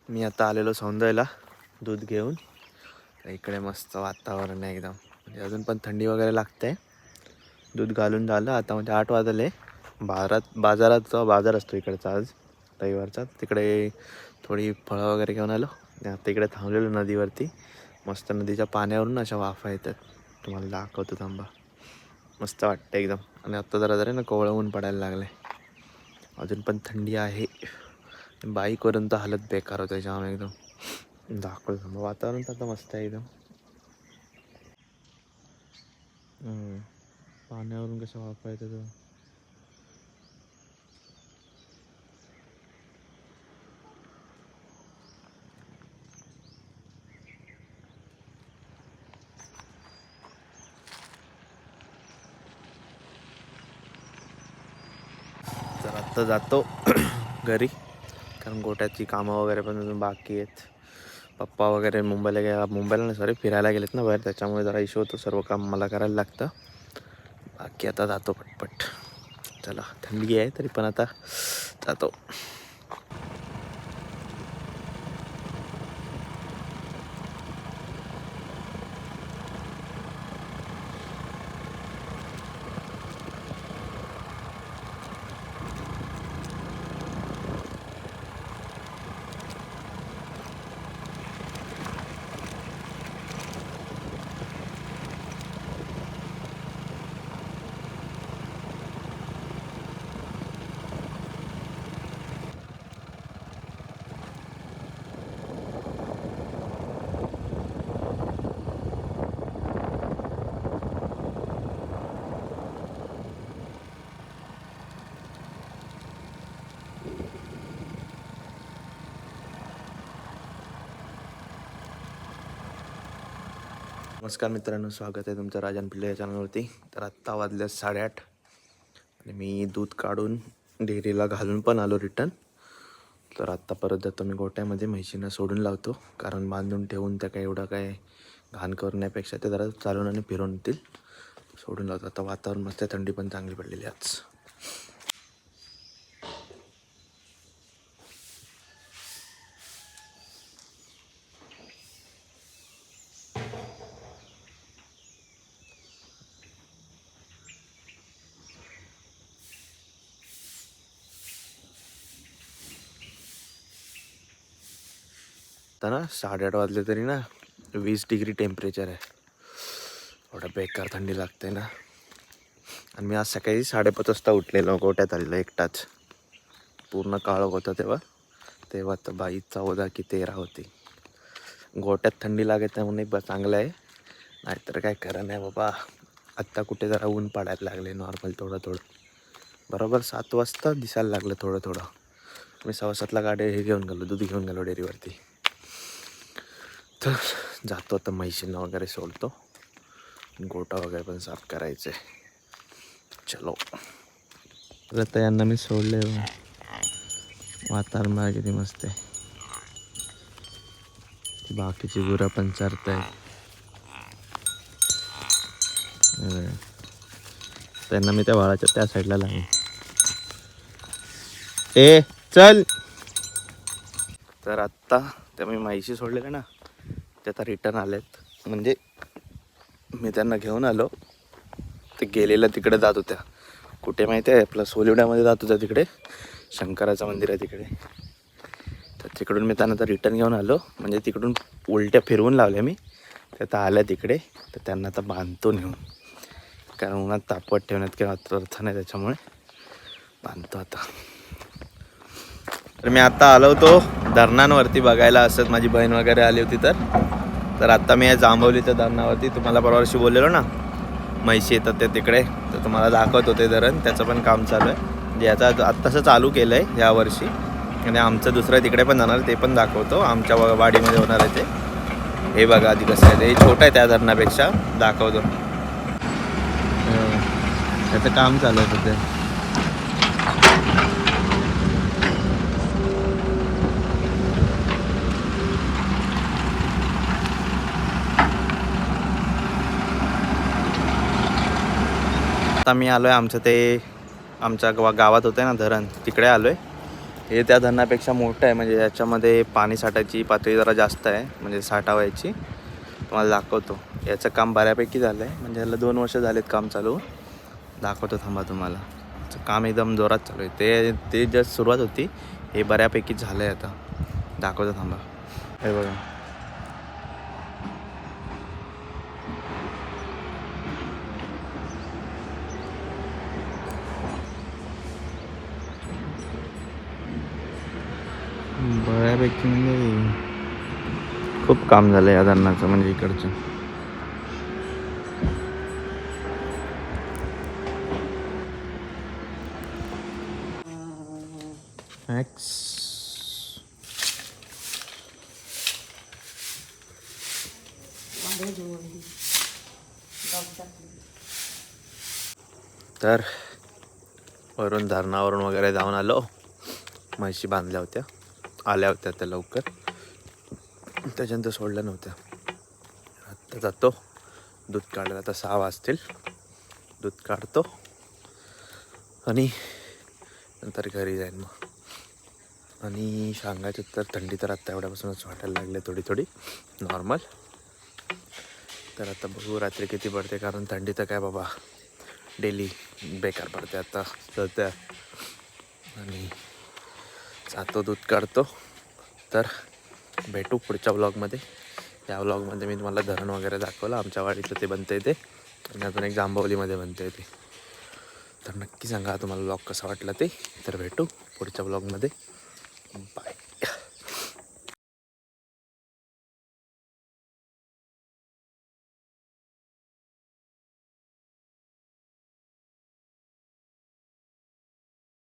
मी आता आलेलो सौंदर्यला दूध घेऊन. इकडे मस्त वातावरण आहे एकदम, म्हणजे अजून पण थंडी वगैरे लागते. दूध घालून झालं आता, म्हणजे 8 वाजले. बाजाराचा बाजार असतो इकडचा आज रविवारचा. तिकडे थोडी फळं वगैरे घेऊन आलो. आता इकडे थांबलेलो नदीवरती. मस्त नदीच्या पाण्यावरून अशा वाफा येतात. तुम्हाला दाखवतो थांबा. मस्त वाटतं एकदम. आणि आत्ता जरा जरा ना कोवळं ऊन पडायला लागलं आहे. अजून पण थंडी आहे. बाईकवरून तर हालत बेकार होतं जाम एकदम. दाखवतो वातावरण तर आता मस्त आहे एकदम. पाण्यावरून कसं वाफा येतं तो. तर आत्ता जातो घरी, कारण गोट्याची कामं वगैरे पण अजून बाकी आहेत. पप्पा वगैरे मुंबईला नाही सॉरी फिरायला गेलेत ना बाहेर, त्याच्यामुळे जरा इश्यू होतो. सर्व काम मला करायला लागतं. बाकी आता जातो पटपट. चला, थंडी आहे तरी पण आता जातो. नमस्कार मित्रांनो, स्वागत आहे तुमचं राजन पिल्ले या चॅनलवरती. तर आत्ता वाजले 8:30 आणि मी दूध काढून डेअरीला घालून पण आलो रिटर्न. तर आत्ता परत जातो मी गोट्यामध्ये, म्हशींना सोडून लावतो. कारण बांधून ठेवून त्या काय एवढं काय घाण करण्यापेक्षा ते जरा चालून आणि फिरून येतील. सोडून लावतो. आता वातावरण मस्त आहे, थंडी पण चांगली पडलेली आज. आता ना 8:30 वाजले तरी ना 20 डिग्री टेम्परेचर आहे. एवढं बेकार थंडी लागते ना. आणि मी आज सकाळी 5:30 वाजता उठलेलो, गोट्यात आलेलो एकटाच. पूर्ण काळोख होता तेव्हा तर बाई 14 की 13 होती. गोट्यात थंडी लागत नाही म्हणून एक चांगलं आहे, नाहीतर काय खरं नाही बाबा. आत्ता कुठे जरा ऊन पडायला लागले नॉर्मल थोडं. बरोबर 7 वाजता दिसायला लागलं थोडं. मी 6:15ला गाडी घेऊन गेलो, दूध घेऊन गेलो डेअरीवरती. तर जातो आता, म्हशींना वगैरे सोडतो. गोटा वगैरे पण साफ करायचं आहे. चलो. आता यांना मी सोडले. वातावरण बघा किती मस्त आहे. बाकीची गुरं पण चरत आहेत. त्यांना मी त्या वाळाच्या त्या साईडला लावेन. ए चल. तर आत्ता त्या मी म्हशी सोडलेल्या ना, ते आता रिटर्न आलेत. म्हणजे मी त्यांना घेऊन आलो, ते गेलेलं तिकडे जात होत्या. कुठे माहिती आहे, आपलं सोलिवड्यामध्ये जात होत्या. तिकडे शंकराचं मंदिर आहे तिकडे. तर तिकडून मी त्यांना तर रिटर्न घेऊन आलो. म्हणजे तिकडून उलट्या फिरवून लावल्या मी. ते आता आल्या तिकडे. तर त्यांना आता बांधतो नेऊन, कारण उन्हात तापवत ठेवण्यात काही अर्थ नाही, त्याच्यामुळे बांधतो आता. तर मी आत्ता आलो होतो धरणांवरती बघायला. असंच माझी बहीण वगैरे आली होती. तर आत्ता मी जांभवलीच्या धरणावरती, तुम्हाला परवाशी बोललेलो ना म्हशी येतात ते तिकडे, तर तुम्हाला दाखवत होते धरण. त्याचं पण काम चालू आहे. म्हणजे याचा आत्तासं चालू केलं आहे यावर्षी. आणि आमचं दुसरं तिकडे पण जाणार, ते पण दाखवतो. आमच्या वाडीमध्ये होणार आहे ते. हे बघा आधी कसं आहे, ते छोटं आहे त्या धरणापेक्षा. दाखवतो. त्याचं काम चालू आहे सध्या. आता मी आलो आहे आमच्या गावात होतं ना धरण, तिकडे आलो आहे. हे त्या धरणापेक्षा मोठं आहे, म्हणजे याच्यामध्ये पाणी साठायची पातळी जरा जास्त आहे, म्हणजे साठावायची. तुम्हाला दाखवतो. याचं काम बऱ्यापैकी झालं आहे, म्हणजे याला 2 वर्ष झालेत काम चालू. दाखवतो थांबा तुम्हाला. याचं काम एकदम जोरात चालू आहे. ते जस्ट सुरुवात होती, हे बऱ्यापैकी झालं आहे आता. दाखवतो थांबा. हे बघा. बऱ्यापैकी म्हणजे खूप काम झालं या धरणाचं, म्हणजे इकडचं. मॅक्स तर वरून धरणावरून वगैरे जाऊन आलो. म्हशी बांधल्या होत्या, आल्या होत्या त्या लवकर, त्याच्यानंतर सोडल्या नव्हत्या. आत्ता जातो दूध काढायला. आता 6 वाजतील. दूध काढतो आणि नंतर घरी जाईन मग. आणि सांगायचं तर थंडी तर आत्ता एवढ्यापासूनच वाटायला लागली थोडी थोडी नॉर्मल. तर आता बघू रात्री किती पडते, कारण थंडी तर काय बाबा डेली बेकार पडते आता सध्या. आणि जातो दूध काढतो. तर भेटू पुढच्या व्लॉगमध्ये. या व्लॉगमध्ये मी तुम्हाला धरण वगैरे दाखवलं, आमच्या वाडीचं ते बनतं आहे ते, आणि अजून एक जांभवलीमध्ये बनतं आहे ते. तर नक्की सांगा तुम्हाला व्लॉग कसा वाटला ते. तर भेटू पुढच्या व्लॉगमध्ये. बाय.